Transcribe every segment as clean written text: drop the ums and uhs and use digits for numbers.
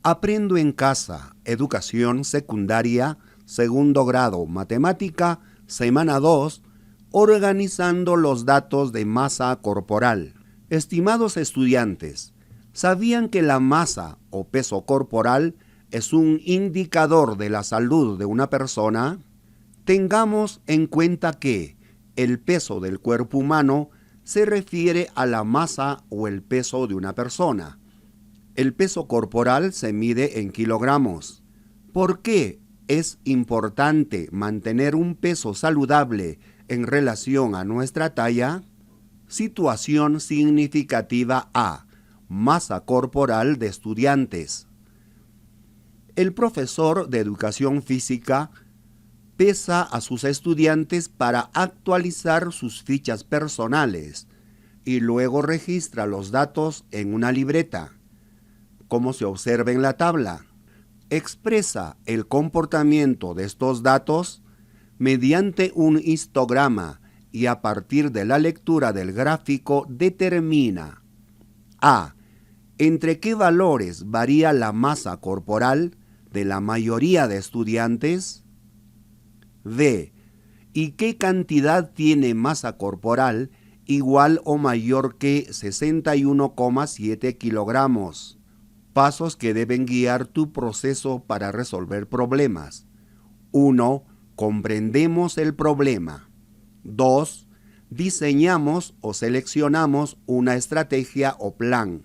Aprendo en casa, educación secundaria, segundo grado, matemática, semana 2, organizando los datos de masa corporal. Estimados estudiantes, ¿sabían que la masa o peso corporal es un indicador de la salud de una persona? Tengamos en cuenta que el peso del cuerpo humano se refiere a la masa o el peso de una persona. El peso corporal se mide en kilogramos. ¿Por qué es importante mantener un peso saludable en relación a nuestra talla? Situación significativa A. Masa corporal de estudiantes. El profesor de educación física pesa a sus estudiantes para actualizar sus fichas personales y luego registra los datos en una libreta. Como se observa en la tabla, expresa el comportamiento de estos datos mediante un histograma y a partir de la lectura del gráfico determina A. ¿Entre qué valores varía la masa corporal de la mayoría de estudiantes? B. ¿Y qué cantidad tiene masa corporal igual o mayor que 61,7 kilogramos? Pasos que deben guiar tu proceso para resolver problemas. 1. Comprendemos el problema. 2. Diseñamos o seleccionamos una estrategia o plan.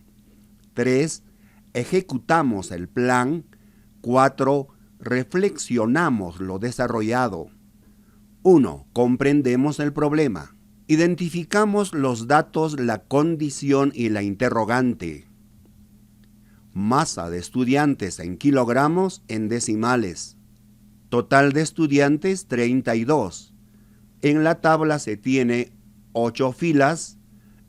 3. Ejecutamos el plan. 4. Reflexionamos lo desarrollado. 1. Comprendemos el problema. Identificamos los datos, la condición y la interrogante. Masa de estudiantes en kilogramos en decimales. Total de estudiantes 32. En la tabla se tiene 8 filas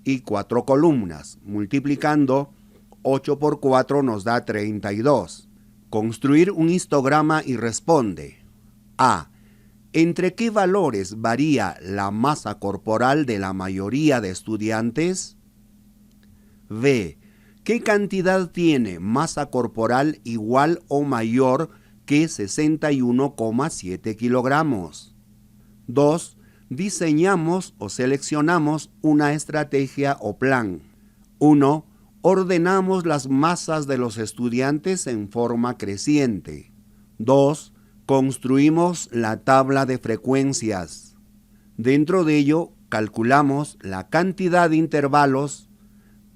y 4 columnas. Multiplicando 8 por 4 nos da 32. Construir un histograma y responde. A. ¿Entre qué valores varía la masa corporal de la mayoría de estudiantes? B. ¿Qué cantidad tiene masa corporal igual o mayor que 61,7 kilogramos? 2. Diseñamos o seleccionamos una estrategia o plan. 1. Ordenamos las masas de los estudiantes en forma creciente. 2. Construimos la tabla de frecuencias. Dentro de ello, calculamos la cantidad de intervalos,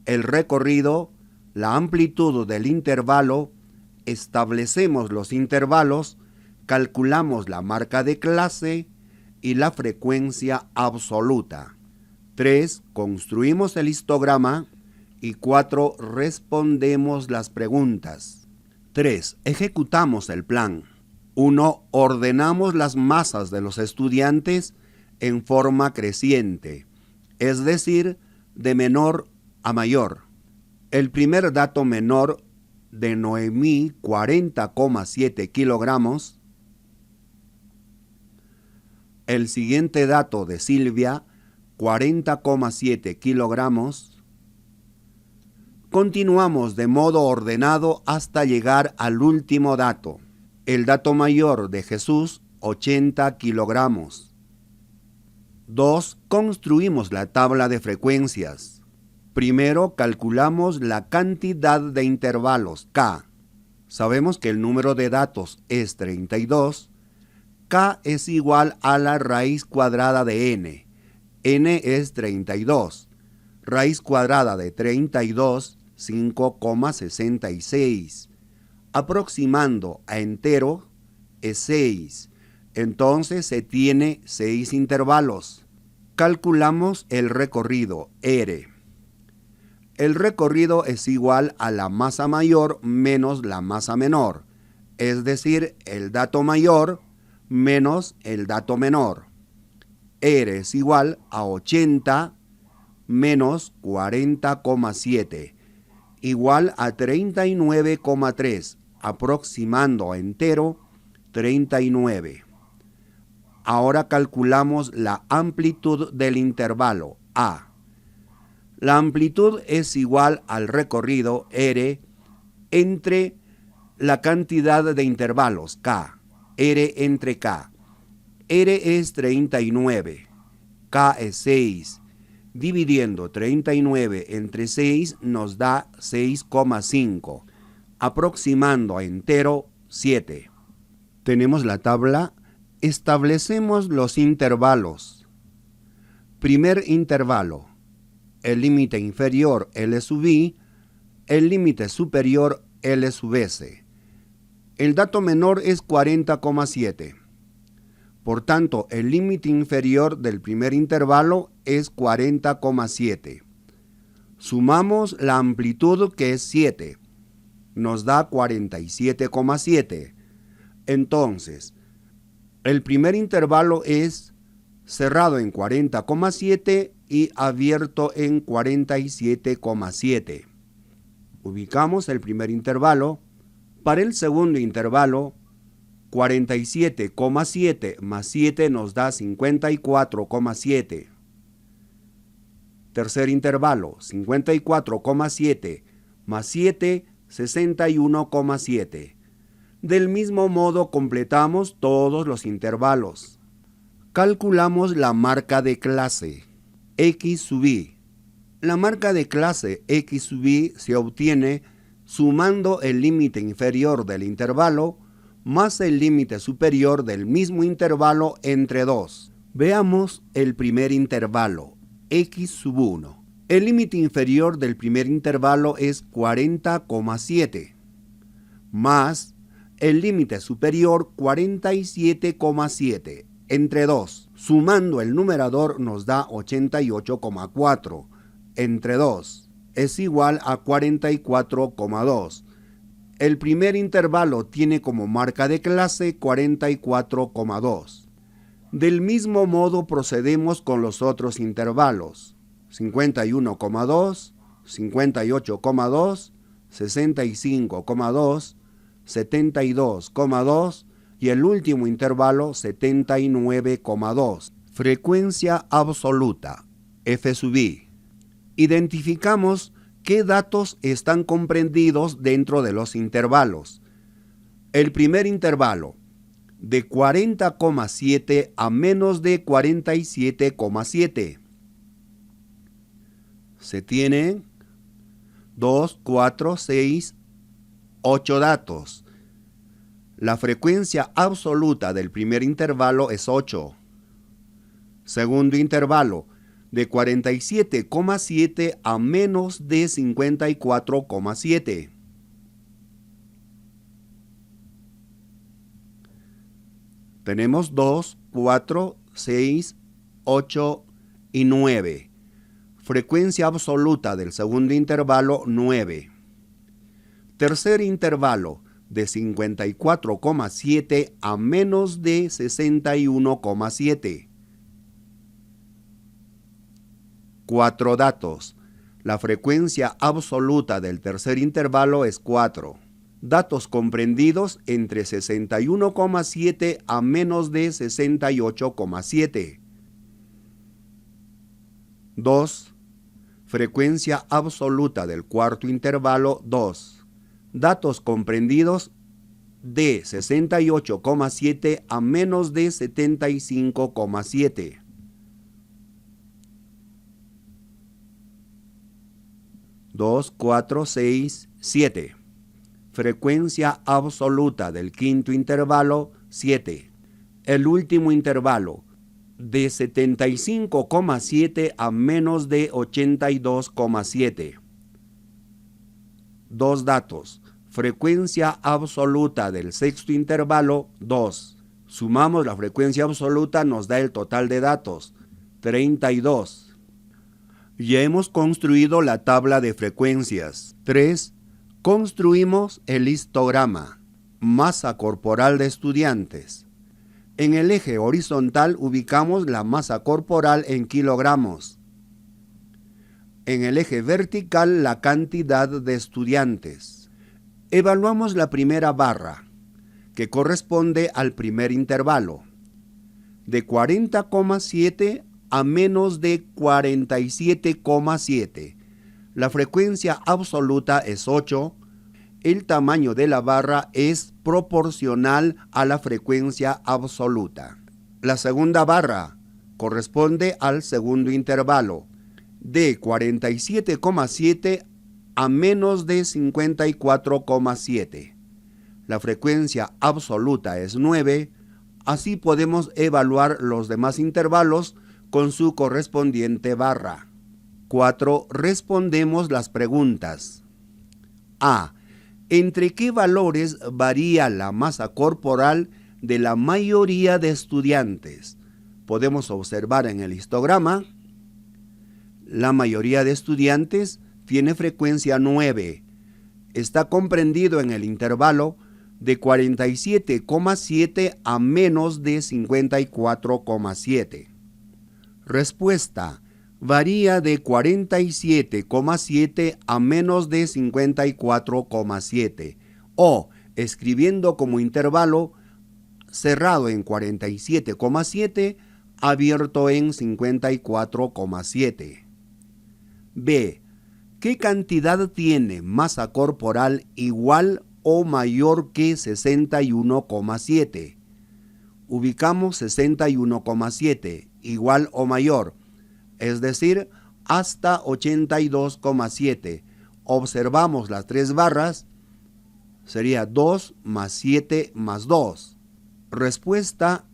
el recorrido, la amplitud del intervalo, establecemos los intervalos, calculamos la marca de clase y la frecuencia absoluta. 3. Construimos el histograma. Y 4. Respondemos las preguntas. 3. Ejecutamos el plan. 1. Ordenamos las masas de los estudiantes en forma creciente, es decir, de menor a mayor. El primer dato menor de Noemí, 40,7 kilogramos. El siguiente dato de Silvia, 40,7 kilogramos. Continuamos de modo ordenado hasta llegar al último dato. El dato mayor de Jesús, 80 kilogramos. 2. Construimos la tabla de frecuencias. Primero calculamos la cantidad de intervalos, K. Sabemos que el número de datos es 32. K es igual a la raíz cuadrada de n. N es 32. Raíz cuadrada de 32, 5,66. Aproximando a entero es 6. Entonces se tiene 6 intervalos. Calculamos el recorrido, R. El recorrido es igual a la masa mayor menos la masa menor, es decir, el dato mayor menos el dato menor. R es igual a 80 menos 40,7, igual a 39,3, aproximando a entero 39. Ahora calculamos la amplitud del intervalo, A. La amplitud es igual al recorrido, R, entre la cantidad de intervalos K, R entre K. R es 39, K es 6. Dividiendo 39 entre 6 nos da 6,5, aproximando a entero 7. Tenemos la tabla. Establecemos los intervalos. Primer intervalo, el límite inferior L sub I, el límite superior L sub S. El dato menor es 40,7. Por tanto, el límite inferior del primer intervalo es 40,7. Sumamos la amplitud, que es 7. Nos da 47,7. Entonces, el primer intervalo es cerrado en 40,7 y abierto en 47,7. Ubicamos el primer intervalo. Para el segundo intervalo, 47,7 más 7 nos da 54,7. Tercer intervalo, 54,7 más 7, 61,7. Del mismo modo completamos todos los intervalos. Calculamos la marca de clase, X sub I. La marca de clase X sub I se obtiene sumando el límite inferior del intervalo más el límite superior del mismo intervalo entre 2. Veamos el primer intervalo, X sub 1. El límite inferior del primer intervalo es 40,7, más el límite superior 47,7, entre 2. Sumando el numerador nos da 88,4, entre 2 es igual a 44,2. El primer intervalo tiene como marca de clase 44,2. Del mismo modo procedemos con los otros intervalos, 51,2, 58,2, 65,2, 72,2 y el último intervalo 79,2. Frecuencia absoluta, F sub I. Identificamos qué datos están comprendidos dentro de los intervalos. El primer intervalo, de 40,7 a menos de 47,7. Se tienen 2, 4, 6, 8 datos. La frecuencia absoluta del primer intervalo es 8. Segundo intervalo, de 47,7 a menos de 54,7. Tenemos 2, 4, 6, 8 y 9. Frecuencia absoluta del segundo intervalo, 9. Tercer intervalo, de 54,7 a menos de 61,7. 4 datos. La frecuencia absoluta del tercer intervalo es 4. Datos comprendidos entre 61,7 a menos de 68,7. 2. Frecuencia absoluta del cuarto intervalo, 2. Datos comprendidos de 68,7 a menos de 75,7. 2, 4, 6, 7. Frecuencia absoluta del quinto intervalo, 7. El último intervalo, de 75,7 a menos de 82,7. 2 datos. Frecuencia absoluta del sexto intervalo, 2. Sumamos la frecuencia absoluta, nos da el total de datos, 32. Ya hemos construido la tabla de frecuencias. 3. Construimos el histograma. Masa corporal de estudiantes. En el eje horizontal ubicamos la masa corporal en kilogramos. En el eje vertical la cantidad de estudiantes. Evaluamos la primera barra, que corresponde al primer intervalo, de 40,7 a menos de 47,7. La frecuencia absoluta es 8. el tamaño de la barra es proporcional a la frecuencia absoluta. La segunda barra corresponde al segundo intervalo, de 47,7 a menos de 54,7. La frecuencia absoluta es 9, así podemos evaluar los demás intervalos con su correspondiente barra. 4. Respondemos las preguntas. A. ¿Entre qué valores varía la masa corporal de la mayoría de estudiantes? Podemos observar en el histograma, la mayoría de estudiantes tiene frecuencia 9. Está comprendido en el intervalo de 47,7 a menos de 54,7. Respuesta: varía de 47,7 a menos de 54,7, o escribiendo como intervalo cerrado en 47,7, abierto en 54,7. B. ¿Qué cantidad tiene masa corporal igual o mayor que 61,7? Ubicamos 61,7 igual o mayor, es decir, hasta 82,7. Observamos las tres barras, sería 2 más 7 más 2. Respuesta: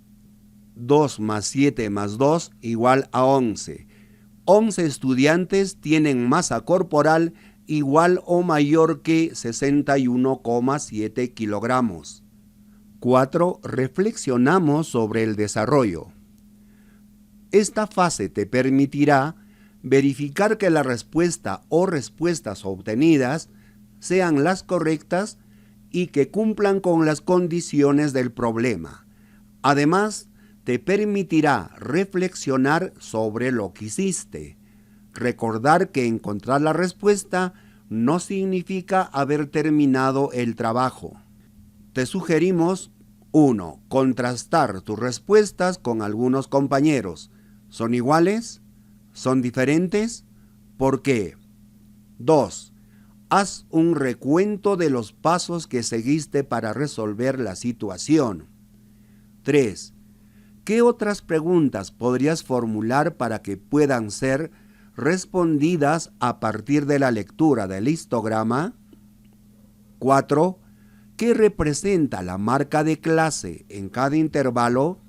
2 más 7 más 2 igual a 11. 11 estudiantes tienen masa corporal igual o mayor que 61,7 kilogramos. 4. Reflexionamos sobre el desarrollo. Esta fase te permitirá verificar que la respuesta o respuestas obtenidas sean las correctas y que cumplan con las condiciones del problema. Además, te permitirá reflexionar sobre lo que hiciste. Recordar que encontrar la respuesta no significa haber terminado el trabajo. Te sugerimos: 1. Contrastar tus respuestas con algunos compañeros. ¿Son iguales? ¿Son diferentes? ¿Por qué? 2. Haz un recuento de los pasos que seguiste para resolver la situación. 3. ¿Qué otras preguntas podrías formular para que puedan ser respondidas a partir de la lectura del histograma? 4. ¿Qué representa la marca de clase en cada intervalo?